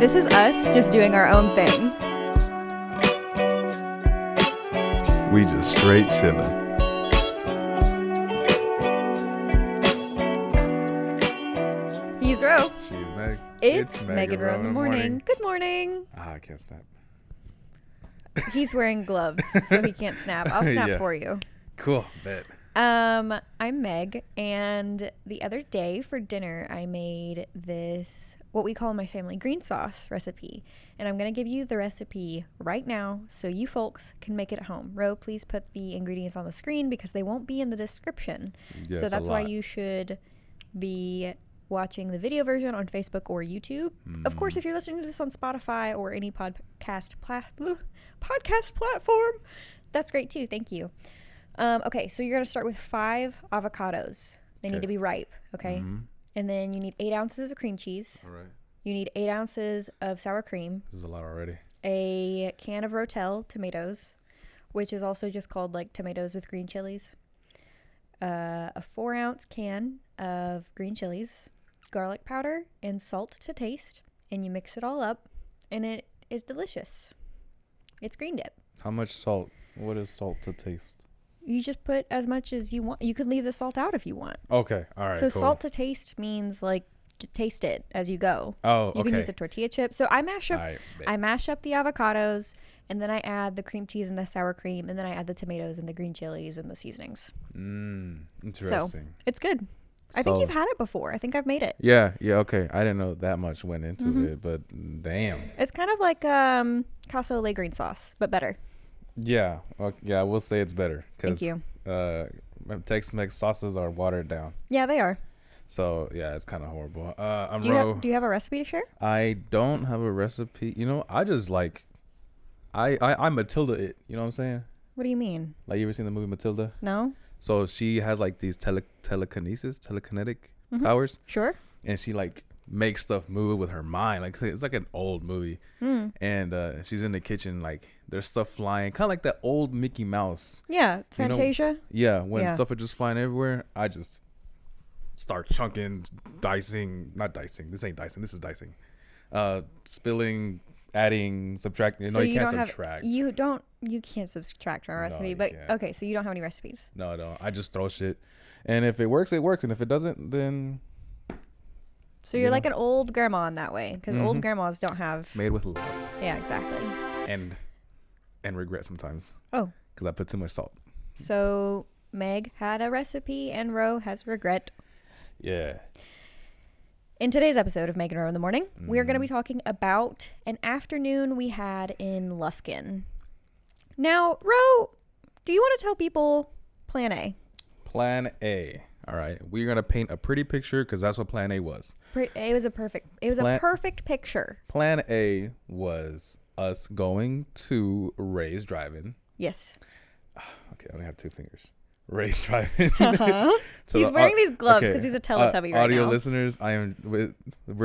This is us just doing our own thing. We just straight chilling. He's Ro. She's Meg. It's Meg and Ro in the morning. Good morning. I can't snap. He's wearing gloves, so he can't snap. I'll snap Yeah. for you. Cool. Bet. I'm Meg, and the other day for dinner, I made this, what we call in my family, green sauce recipe. And I'm going to give you the recipe right now so you folks can make it at home. Ro, please put the ingredients on the screen because they won't be in the description. Yeah, so that's why you should be watching the video version on Facebook or YouTube. Of course, if you're listening to this on Spotify or any podcast platform, that's great too. Thank you. Okay, so you're going to start with 5 avocados. They need to be ripe, okay? Mm-hmm. And then you need 8 ounces of cream cheese. All right. You need 8 ounces of sour cream. This is a lot already. A can of Rotel tomatoes, which is also just called like tomatoes with green chilies. A 4-ounce can of green chilies, garlic powder, and salt to taste. And you mix it all up, and it is delicious. It's green dip. How much salt? What is salt to taste? You just put as much as you want. You could leave the salt out if you want. Okay. All right. So cool. salt to taste means like taste it as you go. Oh, okay. You can use a tortilla chip. So I mash up All right, bet. I mash up the avocados, and then I add the cream cheese and the sour cream, and then I add the tomatoes and the green chilies and the seasonings. Interesting. So it's good. I think you've had it before. I think I've made it. Yeah. Okay. I didn't know that much went into it, but damn. It's kind of like cassoulet au lait green sauce, but better. Yeah. Well, yeah. We'll say it's better because Thank Tex-Mex sauces are watered down. Yeah, they are. So yeah, it's kind of horrible. I'm Do you have a recipe to share? I don't have a recipe. You know, I just like, I'm Matilda it. You know what I'm saying? What do you mean? Like, you ever seen the movie Matilda? No? So she has like these telekinetic powers, Sure. and she like makes stuff move with her mind. Like, it's like an old movie, and she's in the kitchen, like there's stuff flying, kind of like that old Mickey Mouse. Yeah, Fantasia. When stuff are just flying everywhere, I just start chunking, not dicing. This ain't dicing. This is dicing. Spilling, adding, subtracting. So No, you can't subtract. You can't subtract our recipe, you but can't. okay, so you don't have any recipes. No, I don't. I just throw shit, and if it works, it works, and if it doesn't, then So you're like an old grandma in that way, because old grandmas don't have. it's made with love Yeah, exactly. and regret sometimes. Oh, Because I put too much salt. so Meg had a recipe and Ro has regret. Yeah. In today's episode of Meg and Ro in the Morning, we're going to be talking about an afternoon we had in Lufkin. Now, Ro, do you want to tell people Plan A? Plan A. All right. We're going to paint a pretty picture because that's what Plan A was. It was a perfect picture. Plan A was us going to Ray's Drive-In. Yes. Okay, I only have 2 fingers. Ray's Drive-In. He's wearing these gloves because he's a Teletubby right audio now. listeners, we're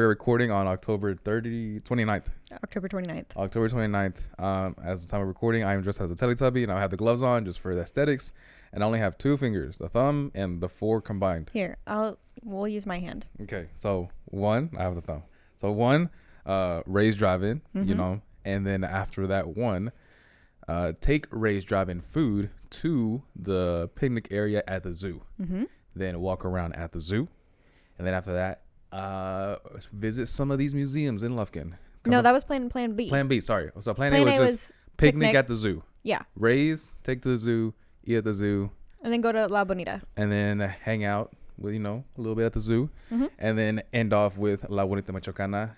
recording on October 29th. October 29th. October 29th. As the time of recording, I am dressed as a Teletubby, and I have the gloves on just for the aesthetics. And I only have 2 fingers, the thumb and the 4 combined. Here, we'll use my hand. Okay, so 1, I have the thumb. So 1, Ray's Drive-In, and then after that 1, take Ray's Drive-In food to the picnic area at the zoo. Then walk around at the zoo, and then after that, visit some of these museums in Lufkin. That was Plan B. Plan B, sorry. So Plan A A was just picnic at the zoo. Yeah. Ray's, take to the zoo, eat at the zoo, And then go to La Bonita. and then hang out with a little bit at the zoo, and then end off with La Bonita Michoacana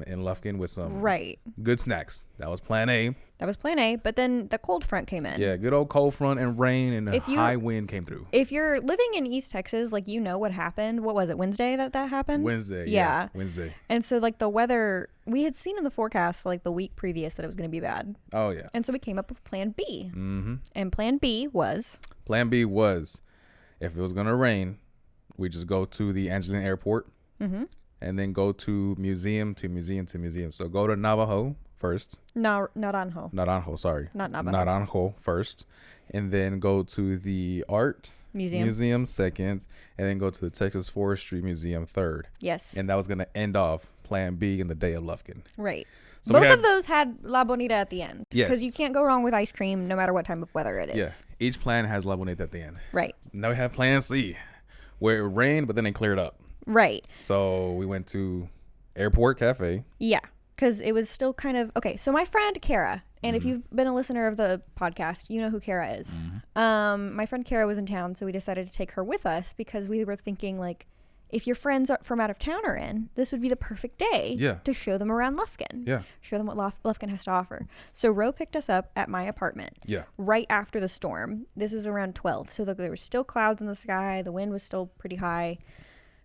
in Lufkin with some good snacks. That was Plan A. That was Plan A, but then the cold front came in. Yeah, good old cold front and rain and a high wind came through. If you're living in East Texas, like, you know what happened. What was it, Wednesday that happened? Wednesday. Yeah. Wednesday. And so, like, the weather, we had seen in the forecast, like, the week previous that it was going to be bad. Oh, yeah. And so we came up with Plan B. And Plan B was? Plan B was, if it was going to rain, we just go to the Angelina airport and then go to museum to museum to museum. So go to Navajo first. No, Naranjo. Naranjo, sorry. Not Navajo. Naranjo first. And then go to the Art Museum second. And then go to the Texas Forestry Museum third. Yes. And that was going to end off Plan B in the day of Lufkin. Right. So both of those had La Bonita at the end. Yes. Because you can't go wrong with ice cream no matter what time of weather it is. Yeah. Each plan has La Bonita at the end. Right. Now we have Plan C, where it rained, but then it cleared up. Right. So we went to Airport Cafe. Yeah. Because it was still kind of... Okay, so my friend Kara, and if you've been a listener of the podcast, you know who Kara is. My friend Kara was in town, so we decided to take her with us because we were thinking, like, if your friends from out of town are in, this would be the perfect day to show them around Lufkin. Yeah. Show them what Lufkin has to offer. So Ro picked us up at my apartment. Yeah. Right after the storm. This was around 12. So there were still clouds in the sky. The wind was still pretty high.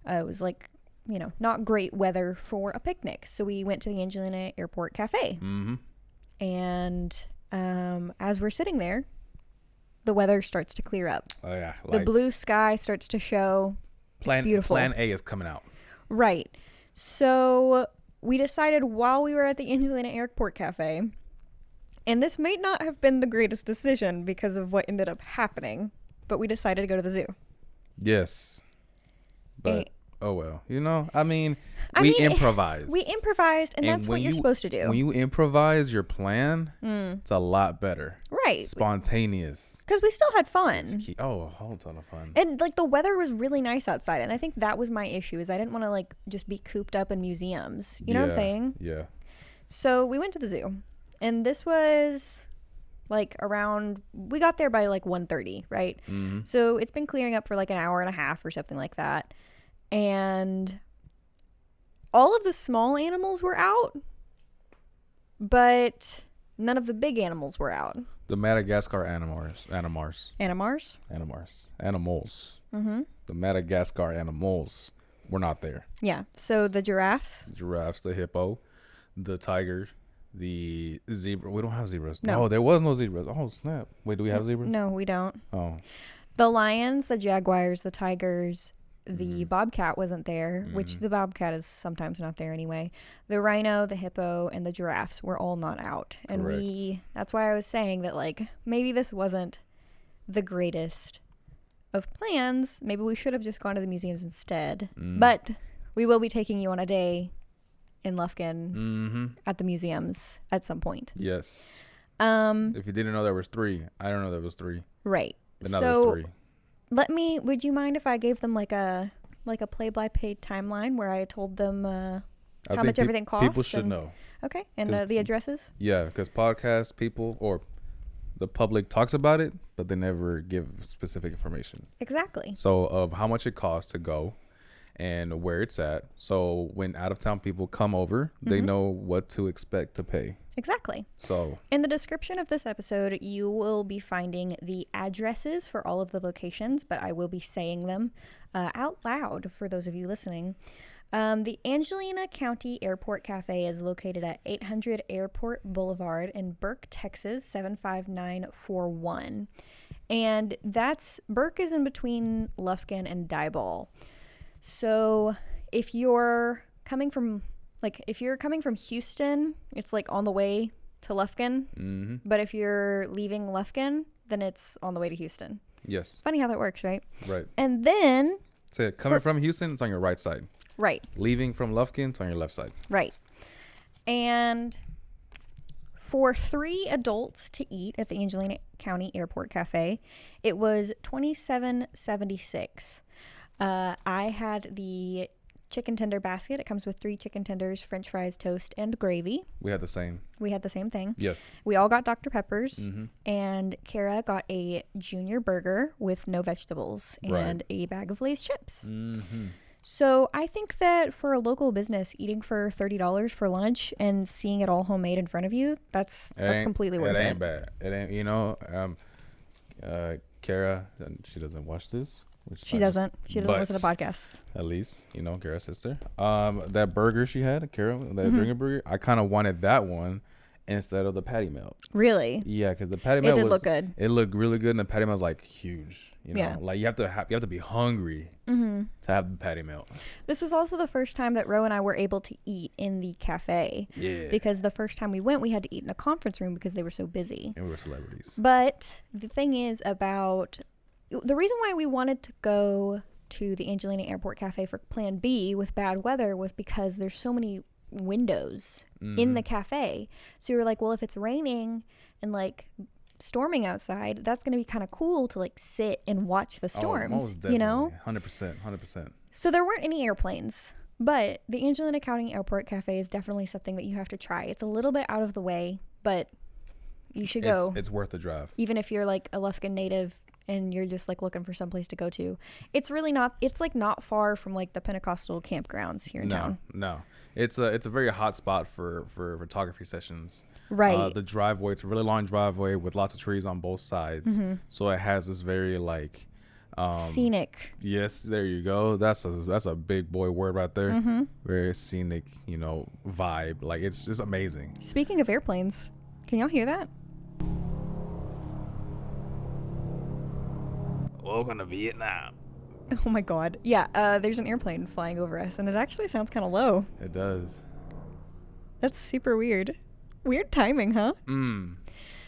It was like, you know, not great weather for a picnic. So we went to the Angelina Airport Cafe. Mm-hmm. And as we're sitting there, the weather starts to clear up. Oh, yeah. The blue sky starts to show. It's beautiful. Plan A is coming out. Right. So we decided while we were at the Angelina Airport Cafe, and this may not have been the greatest decision because of what ended up happening, but we decided to go to the zoo. Yes. But, oh well. You know, I mean, we improvised. We improvised, and that's what you're supposed to do. When you improvise your plan, it's a lot better. Right. Spontaneous. Because we still had fun. Oh, a whole ton of fun. And, like, the weather was really nice outside, and I think that was my issue, is I didn't want to, like, just be cooped up in museums. You know what I'm saying? Yeah. So we went to the zoo, and this was... like around, we got there by like 1:30, right? Mm-hmm. So it's been clearing up for like an hour and a half or something like that. And all of the small animals were out, but none of the big animals were out. The Madagascar animals. Mm-hmm. The Madagascar animals were not there. Yeah. So the giraffes, The hippo, the tiger, the zebra. We don't have zebras. No. Oh, there was no zebras. Oh, snap. Wait, do we have zebras? No, we don't. Oh. The lions, the jaguars, the tigers, the bobcat wasn't there, which the bobcat is sometimes not there anyway. The rhino, the hippo, and the giraffes were all not out. And that's why I was saying that, like, maybe this wasn't the greatest of plans. Maybe we should have just gone to the museums instead. But we will be taking you on a day in Lufkin at the museums at some point. Yes. If you didn't know there was 3, I don't know there was 3. Right. But now there's 3. Would you mind if I gave them like a play-by-play timeline where I told them how much everything costs? People should know. Okay. And the addresses? Yeah, because podcast people or the public talks about it, but they never give specific information. Exactly. So of how much it costs to go and where it's at. So when out-of-town people come over, they know what to expect to pay. Exactly. So in the description of this episode, you will be finding the addresses for all of the locations, but I will be saying them out loud for those of you listening. The Angelina County Airport Cafe is located at 800 Airport Boulevard in Burke, Texas, 75941. And Burke is in between Lufkin and Diboll. So if you're coming from Houston, it's like on the way to Lufkin. But if you're leaving Lufkin, then it's on the way to Houston. Yes. Funny how that works, right? Right. And then... So coming from Houston, it's on your right side. Right. Leaving from Lufkin, it's on your left side. Right. And for 3 adults to eat at the Angelina County Airport Cafe, it was $27.76. I had the chicken tender basket. It comes with 3 chicken tenders, french fries, toast, and gravy. We had the same. We had the same thing. Yes. We all got Dr. Peppers, and Kara got a junior burger with no vegetables and a bag of Lay's chips. So I think that for a local business, eating for $30 for lunch and seeing it all homemade in front of you, that's completely worth it. It ain't bad. It ain't, Kara, she doesn't watch this. She doesn't listen to podcasts. At least, Kara's sister. That burger she had, Kara, that junior burger, I kind of wanted that one. instead of the patty melt. Really? Yeah, because the patty melt It did look good. It looked really good, and the patty melt was like huge. You know, Yeah. like you have to be hungry to have the patty melt. This was also the first time that Ro and I were able to eat in the cafe. Yeah. Because the first time we went, we had to eat in a conference room because they were so busy. And we were celebrities. But the thing is about the reason why we wanted to go to the Angelina Airport Cafe for Plan B with bad weather was because there's so many windows in the cafe. So we were like, well, if it's raining and like storming outside, that's going to be kind of cool to like sit and watch the storms, most definitely. you know? 100%. So there weren't any airplanes, but the Angelina County Airport Cafe is definitely something that you have to try. It's a little bit out of the way, but you should go. It's worth the drive. Even if you're like a Lufkin native and you're just like looking for someplace to go to. It's really not, it's like not far from like the Pentecostal campgrounds here in town. No. It's a very hot spot for photography sessions. Right. The driveway, it's a really long driveway with lots of trees on both sides. So it has this very like scenic. Yes, there you go. That's a big boy word right there. Very scenic, you know, vibe. Like it's just amazing. Speaking of airplanes, can y'all hear that? Welcome to Vietnam. Oh my god. Yeah, there's an airplane flying over us and it actually sounds kind of low. It does. That's super weird. Weird timing, huh?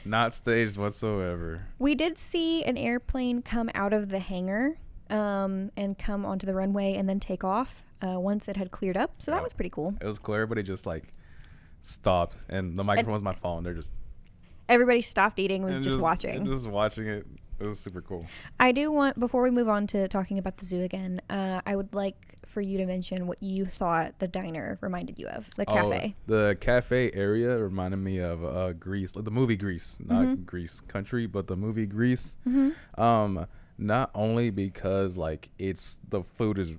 Not staged whatsoever. We did see an airplane come out of the hangar and come onto the runway and then take off once it had cleared up. So that was pretty cool. It was cool. Everybody just like stopped and the microphone was my phone. They're just... Everybody stopped eating, was just watching. Just watching it. It was super cool. I do want, before we move on to talking about the zoo again, I would like for you to mention what you thought the diner reminded you of, the cafe. The cafe area reminded me of Grease, like the movie Grease, not Grease Country, but the movie Grease. Not only because like the food is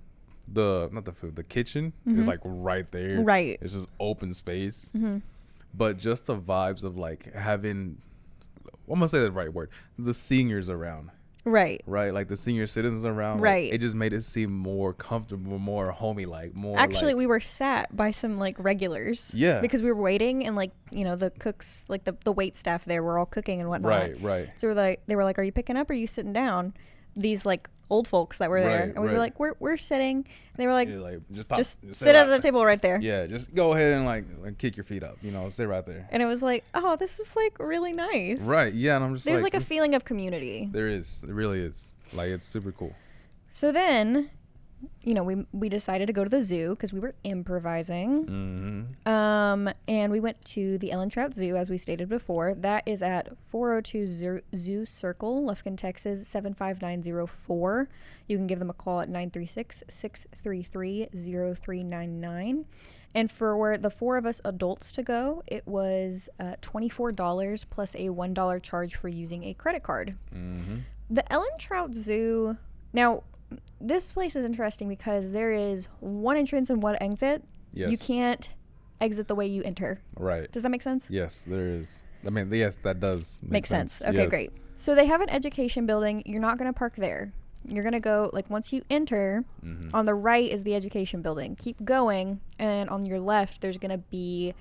the kitchen is like right there. Right. It's just open space. But just the vibes of like having, I'm gonna say the right word, the seniors around. Right, like the senior citizens around. Right. Like, it just made it seem more comfortable, more homey-like, more. Actually, like, we were sat by some like regulars. Yeah. Because we were waiting and like, you know, the cooks, like the wait staff there were all cooking and whatnot. Right. So they were like, are you picking up or are you sitting down? These like old folks that were there. And we were like, we're sitting. And they were like, just sit at the table right there. Yeah, just go ahead and like kick your feet up, you know, sit right there. And it was like, oh, this is like really nice. Right, yeah, and I'm just There's like a feeling of community. There is, it really is. Like, it's super cool. So then, you know, we decided to go to the zoo because we were improvising. And we went to the Trout Zoo, as we stated before. That is at 402 Zoo Circle, Lufkin, Texas, 75904. You can give them a call at 936-633-0399. And for the four of us adults to go, it was $24 plus a $1 charge for using a credit card. The Trout Zoo, now, this place is interesting because there is one entrance and one exit. Yes. You can't exit the way you enter. Right. Does that make sense? Yes, there is. I mean, yes, that does make sense. Okay, yes. Great. So they have an education building. You're not going to park there. You're going to go, like, once you enter, on the right is the education building. Keep going, and on your left, there's going to be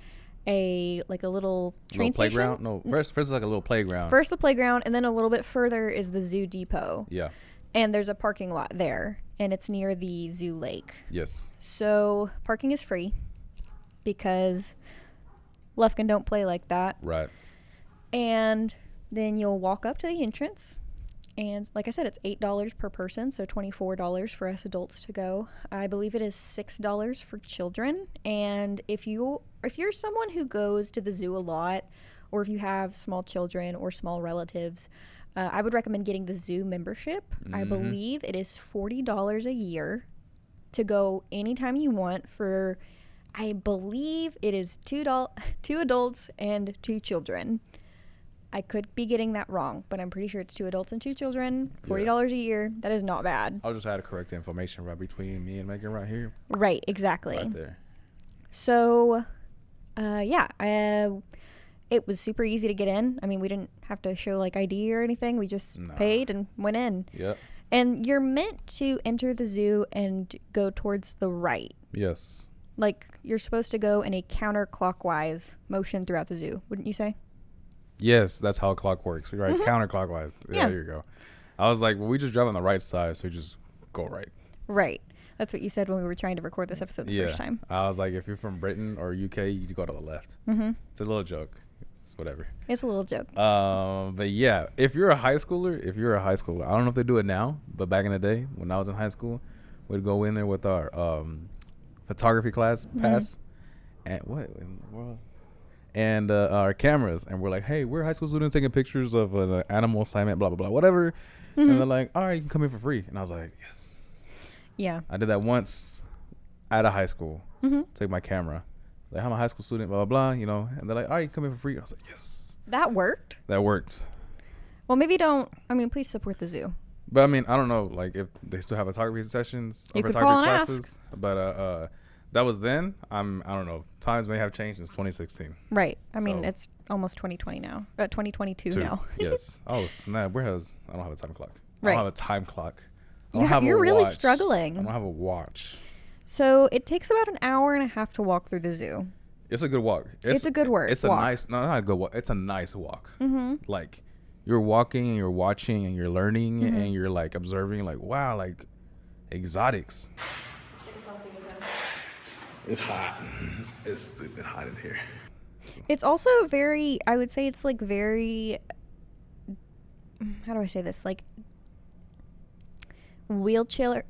a little train station. Playground? No, first is like a little playground. First the playground, and then a little bit further is the zoo depot. Yeah. And there's a parking lot there, and it's near the zoo lake. Yes. So parking is free because Lufkin don't play like that. Right. And then you'll walk up to the entrance, and like I said, it's $8 per person, so $24 for us adults to go. I believe it is $6 for children. And if you're someone who goes to the zoo a lot, or if you have small children or small relatives, I would recommend getting the zoo membership. I believe it is $40 a year to go anytime you want for, I believe it is two adults and 2 children. I could be getting that wrong, but I'm pretty sure it's 2 adults and 2 children, $40 a year. That is not bad. I'll just add correct information right between me and Megan right here. Right, exactly. Right there. So, it was super easy to get in. I mean, we didn't have to show like ID or anything. We just paid and went in. Yep. And you're meant to enter the zoo and go towards the right. Yes. Like, you're supposed to go in a counterclockwise motion throughout the zoo, wouldn't you say? Yes, that's how a clock works. Right, counterclockwise. Yeah, there you go. I was like, well, we just drive on the right side, so we just go right. Right. That's what you said when we were trying to record this episode the first time. I was like, if you're from Britain or UK, you go to the left. It's a little joke. It's whatever. It's a little joke. But yeah, if you're a high schooler, I don't know if they do it now, but back in the day when I was in high school, we'd go in there with our photography class pass and our cameras, and we're like, hey, we're high school students taking pictures of an animal assignment, blah blah blah, whatever. And they're like, all right, you can come in for free. And I was like, yes. Yeah. I did that once at a high school. Take my camera. Like, I'm a high school student, blah blah blah, and they're like, all right, you come in for free. And I was like, yes. That worked. Well, maybe please support the zoo. But I mean, I don't know, like, if they still have photography sessions or you photography could call classes. and ask. But that was then. I don't know. Times may have changed. It's 2016. Right. I mean, it's almost 2020 now. 2022 now. Yes. Oh, snap. I don't have a time clock. Right. I don't have a time clock. You're really struggling. I don't have a watch. So it takes about an hour and a half to walk through the zoo. It's a good walk. It's a good walk. It's a nice, no, not a good walk. It's a nice walk. Like, you're walking and you're watching and you're learning and you're like observing, like, wow, like exotics. It's hot. It's stupid hot in here. It's also very, I would say it's like very, how do I say this? Like wheelchair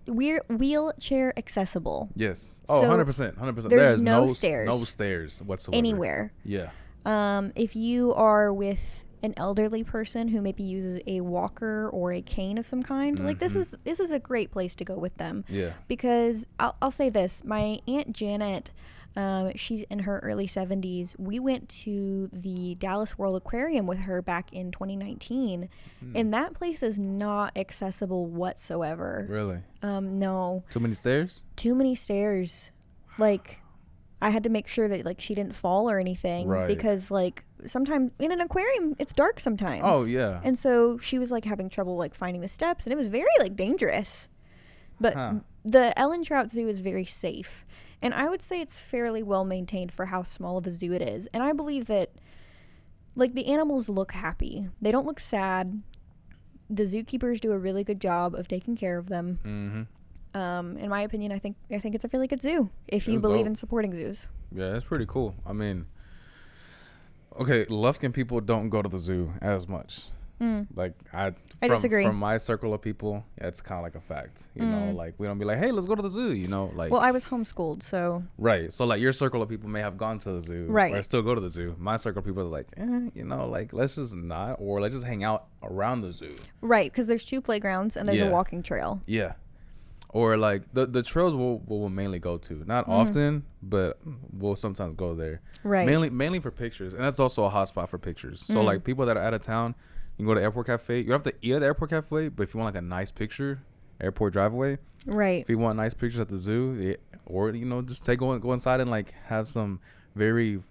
accessible. Yes. Oh, so 100%. There's no stairs. No stairs whatsoever. Anywhere. Yeah. If you are with an elderly person who maybe uses a walker or a cane of some kind, like this is a great place to go with them. Yeah. Because I'll say this, my Aunt Janet, she's in her early 70s. We went to the Dallas World Aquarium with her back in 2019, and that place is not accessible whatsoever. Really? No. Too many stairs? Too many stairs. Like, I had to make sure that like she didn't fall or anything, right? Because like sometimes in an aquarium it's dark sometimes. Oh yeah. And so she was like having trouble like finding the steps, and it was very like dangerous. But the Ellen Trout Zoo is very safe, and I would say it's fairly well maintained for how small of a zoo it is. And I believe that like the animals look happy. They don't look sad. The zookeepers do a really good job of taking care of them. In my opinion, I think it's a really good zoo if you believe in supporting zoos. Yeah, it's pretty cool. I mean, okay, Lufkin people don't go to the zoo as much. Like I disagree. From my circle of people, yeah, it's kind of like a fact. You know, like we don't be like, hey, let's go to the zoo. You know, like. Well, I was homeschooled, so. Right. So like your circle of people may have gone to the zoo, right? Or still go to the zoo. My circle of people is like, you know, like let's just not, or let's just hang out around the zoo. Right, because there's 2 playgrounds and there's a walking trail. Yeah. Or like the trails we'll mainly go to, not often, but we'll sometimes go there. Right. Mainly for pictures, and that's also a hot spot for pictures. So like people that are out of town, you can go to Airport Cafe. You don't have to eat at the Airport Cafe, but if you want like a nice picture, Airport Driveway. Right. If you want nice pictures at the zoo, or just go inside and like have some very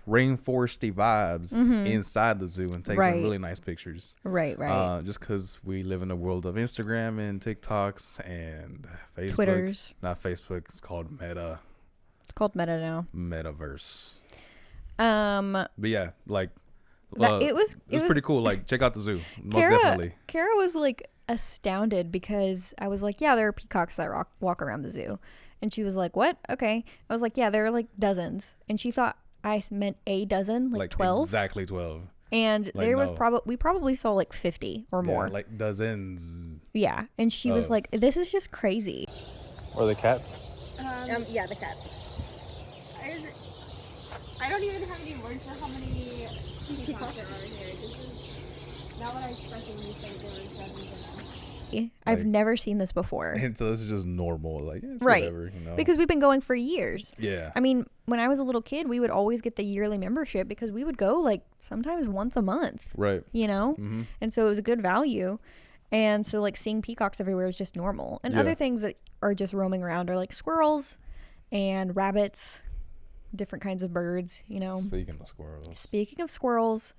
rainforesty vibes inside the zoo and take some really nice pictures. Right. Just because we live in a world of Instagram and TikToks and Facebook. Twitters. Not Facebook. It's called Meta. It's called Meta now. Metaverse. But yeah, like it was pretty cool. Like check out the zoo. Most definitely. Kara was like astounded because I was like, yeah, there are peacocks that walk around the zoo, and she was like, what? Okay. I was like, yeah, there are like dozens, and she thought I meant a dozen, like 12. Exactly 12. And like, there was we probably saw like 50 or more. Like dozens. Yeah. And she was like, this is just crazy. Or the cats? Yeah, the cats. I don't even have any words for how many peacocks there are here. This is not what I expected when you said there were dozens of them. I've never seen this before. And so this is just normal. Like, it's whatever, you know. Because we've been going for years. Yeah. I mean, when I was a little kid, we would always get the yearly membership because we would go like sometimes once a month. Right. You know? And so it was a good value. And so like seeing peacocks everywhere is just normal. And other things that are just roaming around are like squirrels and rabbits, different kinds of birds, you know. Speaking of squirrels,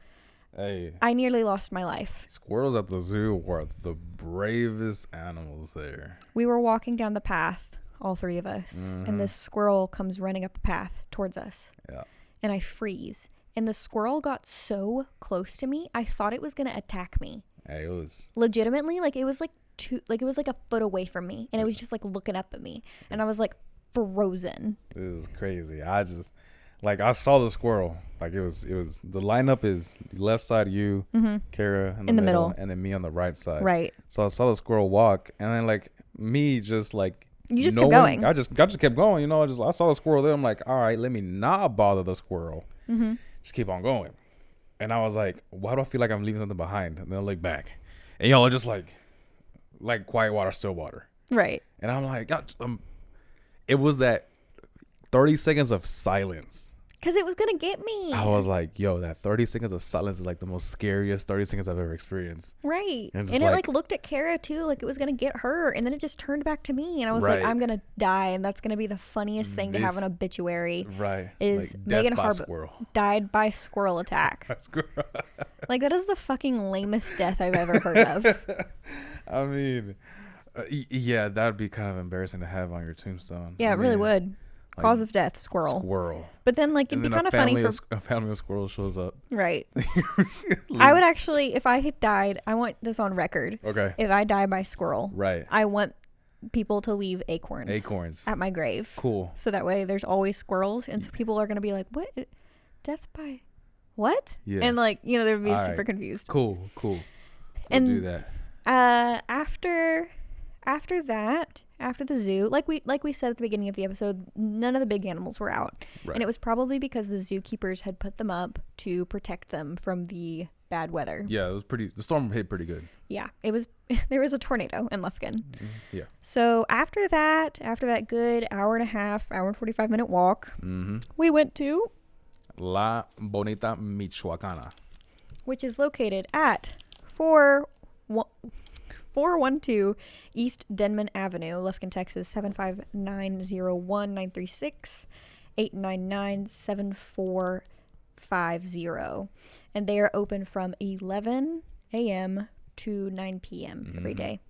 hey, I nearly lost my life. Squirrels at the zoo were the bravest animals there. We were walking down the path all three of us, and this squirrel comes running up the path towards us. Yeah. And I freeze. And the squirrel got so close to me, I thought it was going to attack me. Hey, it was legitimately, like, it was like a foot away from me, and it was just like looking up at me, and I was like frozen. It was crazy. I just, like, I saw the squirrel. Like, it was the lineup is left side you, Kara in the middle, and then me on the right side. Right. So I saw the squirrel walk, and then like me just like you just kept going. I just kept going. You know, I saw the squirrel there. I'm like, all right, let me not bother the squirrel. Just keep on going. And I was like, why do I feel like I'm leaving something behind? And then I look back, and y'all are just like quiet water, still water. Right. And I'm like, it was that 30 seconds of silence. Because it was going to get me. I was like, yo, that 30 seconds of silence is like the most scariest 30 seconds I've ever experienced. Right. And it like looked at Kara too, like it was going to get her. And then it just turned back to me. And I was like, I'm going to die. And that's going to be the funniest thing to have an obituary. Right. Is like Megan Harbour died by squirrel attack. Like, that is the fucking lamest death I've ever heard of. I mean, yeah, that would be kind of embarrassing to have on your tombstone. Yeah, it really would. Cause of death, squirrel. But then, like, it'd be kind of funny for a family of squirrels shows up. Right. I would actually, if I had died, I want this on record. Okay. If I die by squirrel, right, I want people to leave acorns at my grave. Cool. So that way, there's always squirrels, and so people are gonna be like, "What? Death by what?" Yeah. And like, you know, they'd be super confused. Cool. We'll do that. After that. After the zoo, like we said at the beginning of the episode, none of the big animals were out. Right. And it was probably because the zookeepers had put them up to protect them from the bad weather. Yeah, the storm hit pretty good. Yeah, it was. There was a tornado in Lufkin. Yeah. So after that good hour and a half, hour and 45-minute walk, we went to La Bonita, Michoacana, which is located at 412 East Denman Avenue, Lufkin, Texas, 75901-936-899-7450. And they are open from 11 a.m. to 9 p.m. every day.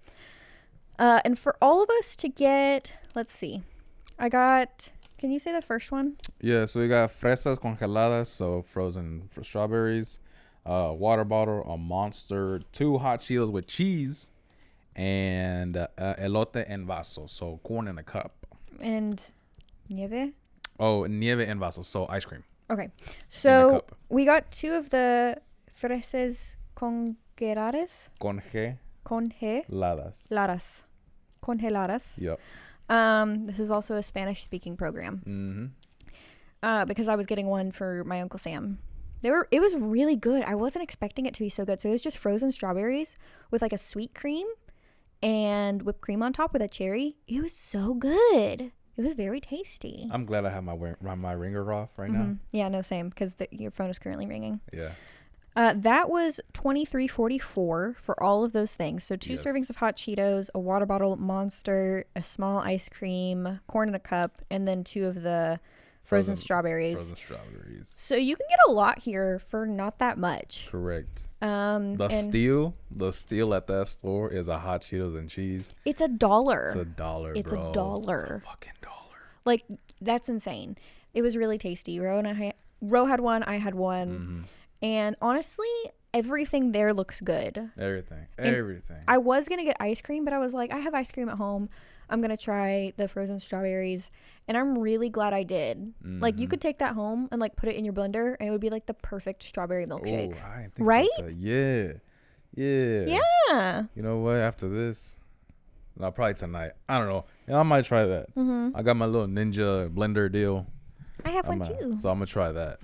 And for all of us to get, let's see, can you say the first one? Yeah, so we got fresas congeladas, so frozen for strawberries, water bottle, a Monster, 2 hot Cheetos with cheese, and elote en vaso, so corn in a cup. And nieve? Oh, nieve en vaso, so ice cream. Okay. So we got 2 of the fresas congeladas. Congeladas. Yep. This is also a Spanish-speaking program. Because I was getting one for my Uncle Sam. It was really good. I wasn't expecting it to be so good. So it was just frozen strawberries with like a sweet cream and whipped cream on top with a cherry. It was so good. It was very tasty. I'm glad I have my ringer off right now. Yeah, no, same, because your phone is currently ringing. Yeah. That was $23.44 for all of those things. So 2 servings of hot Cheetos, a water bottle Monster, a small ice cream, corn in a cup, and then 2 of the frozen strawberries. So you can get a lot here for not that much. Correct. The steal at that store is a hot Cheetos and cheese. It's $1. It's $1, bro. It's $1. It's a fucking $1. Like, that's insane. It was really tasty. Ro had one. I had one. And honestly, everything there looks good. Everything. I was going to get ice cream, but I was like, I have ice cream at home. I'm going to try the frozen strawberries. And I'm really glad I did. Like, you could take that home and, like, put it in your blender, and it would be, like, the perfect strawberry milkshake. Oh, I didn't think right? about that. Yeah. You know what? After this, no, probably tonight. I don't know. Yeah, I might try that. I got my little Ninja blender deal. I have one, too. So I'm going to try that.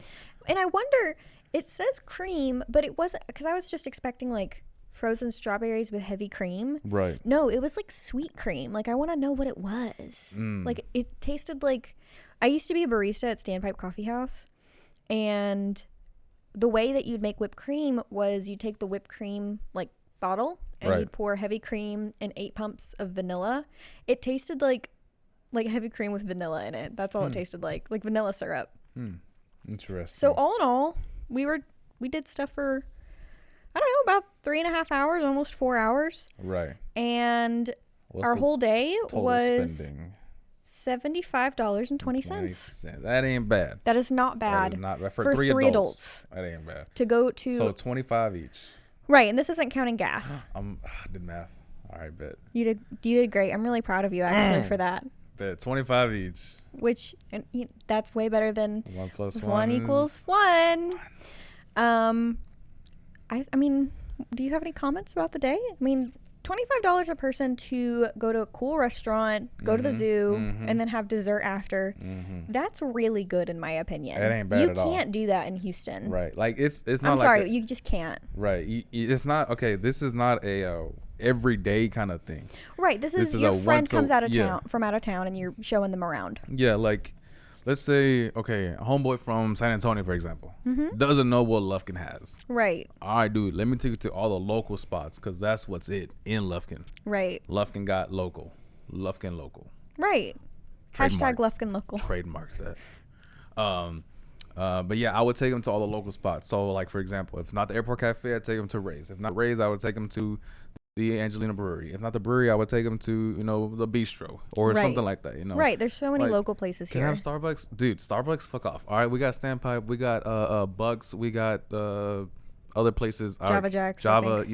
And I wonder, it says cream, but it wasn't, because I was just expecting, like, frozen strawberries with heavy cream. Right. No, it was like sweet cream. Like, I want to know what it was. Like, it tasted like, I used to be a barista at Standpipe Coffee House, and the way that you'd make whipped cream was you take the whipped cream like bottle and you'd pour heavy cream and 8 pumps of vanilla. It tasted like heavy cream with vanilla in it. That's all it tasted like vanilla syrup. Interesting. So all in all, we did stuff for, I don't know, about 3.5 hours, almost 4 hours. Right. And our whole day was spending? $75.20. That ain't bad. That is not That bad. is not bad. For three three adults. That ain't bad. To go to So 25 each. right, and this isn't counting gas. I did math. All right, bet. You did great. I'm really proud of you actually for that. Bet 25 each. Which that's way better than 1 plus 1 1 equals 1. I mean, do you have any comments about the day? I mean, $25 a person to go to a cool restaurant, go to the zoo, and then have dessert after. That's really good in my opinion. It ain't bad at all. You can't do that in Houston. Right. Like it's not I'm like sorry, you just can't. Right. It's not okay. This is not a everyday kind of thing. Right. This is your friend comes out of town from out of town and you're showing them around. Yeah, like let's say, okay, a homeboy from San Antonio, for example, doesn't know what Lufkin has. Right. All right, dude, let me take you to all the local spots because that's what's it in Lufkin. Right. Lufkin got local. Lufkin local. Right. Hashtag Lufkin local. Trademark that. But yeah, I would take them to all the local spots. So, like, for example, if not the Airport Cafe, I'd take them to Ray's. If not Ray's, I would take them to the Angelina Brewery. If not the brewery, I would take them to, the bistro or something like that, Right. There's so many like, local places can here. I have Starbucks? Dude, Starbucks, fuck off. All right, we got Standpipe, we got Bucks, we got other places. Java Jacks. Java,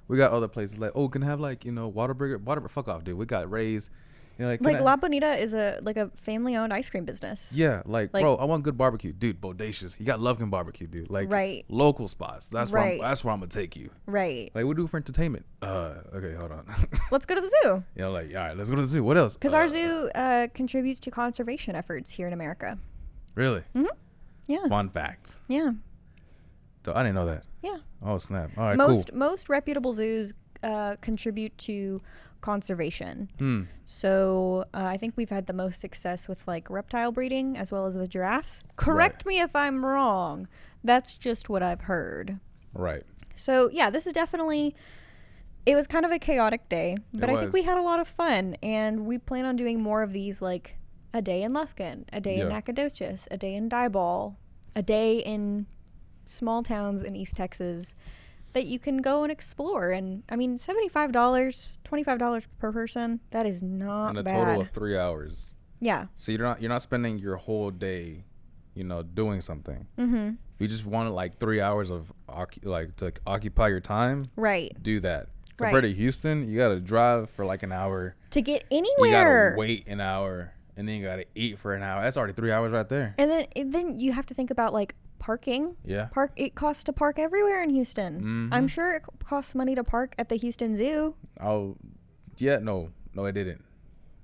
we got other places like, can I have Whataburger? Fuck off, dude. We got Ray's. Like La Bonita is a family-owned ice cream business. Yeah, bro, I want good barbecue, dude. Bodacious, you got Lufkin barbecue, dude. Like, local spots. That's where I'm gonna take you. Right. Like, what do we do for entertainment? Okay, hold on. Let's go to the zoo. All right, let's go to the zoo. What else? Because our zoo contributes to conservation efforts here in America. Really? Yeah. Fun fact. Yeah. So I didn't know that. Yeah. Oh snap! All right, most reputable zoos contribute to conservation. So I think we've had the most success with reptile breeding as well as the giraffes. Correct me if I'm wrong. That's just what I've heard. Right. So yeah, this is definitely, it was kind of a chaotic day, but I think we had a lot of fun, and we plan on doing more of these, like a day in Lufkin, a day in Nacogdoches, a day in Diboll, a day in small towns in East Texas that you can go and explore. And I mean, $25 per person, that is not bad. In a total of 3 hours. Yeah. So you're not spending your whole day, doing something. If you just wanted 3 hours of to occupy your time, right, do that. Compared to Houston, you gotta drive for an hour to get anywhere. You gotta wait an hour, and then you gotta eat for an hour. That's already 3 hours right there. And then you have to think about parking. Yeah. It costs to park everywhere in Houston. I'm sure it costs money to park at the Houston Zoo. Oh, yeah. No, it didn't.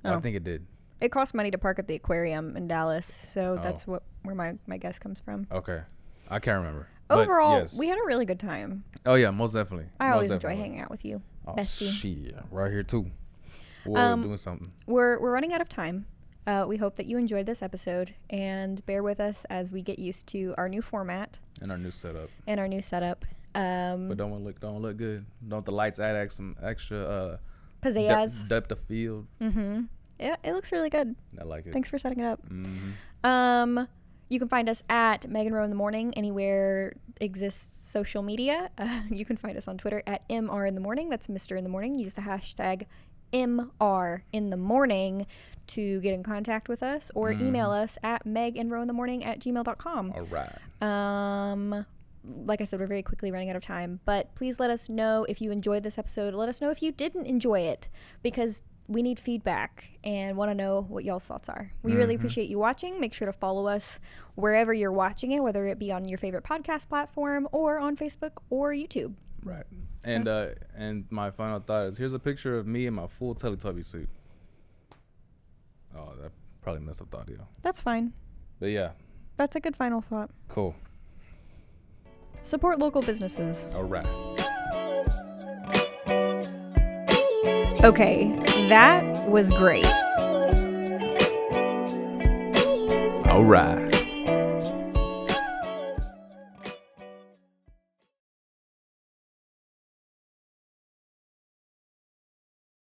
I think it did. It costs money to park at the aquarium in Dallas, so that's where my guess comes from. Okay, I can't remember. Overall, yes. we had a really good time. Oh yeah, most definitely. I always enjoy hanging out with you, bestie. Shit, right here too. We're doing something. We're running out of time. We hope that you enjoyed this episode, and bear with us as we get used to our new format and our new setup. But don't look good. Don't the lights add some extra pizzazz, depth of field. Yeah, it looks really good. I like it. Thanks for setting it up. You can find us at Meg and Ro in the Morning anywhere exists social media. You can find us on Twitter at MR in the Morning. That's Mr. in the Morning. Use the hashtag MR in the Morning to get in contact with us, or email us at megandrointhemorning@gmail.com. All right. Like I said, we're very quickly running out of time, but please let us know if you enjoyed this episode. Let us know if you didn't enjoy it, because we need feedback and want to know what y'all's thoughts are. We really appreciate you watching. Make sure to follow us wherever you're watching it, whether it be on your favorite podcast platform or on Facebook or YouTube. Right. And my final thought is, here's a picture of me in my full Teletubby suit. Oh, that probably messed up the audio. That's fine. But yeah. That's a good final thought. Cool. Support local businesses. All right. Okay, that was great. All right.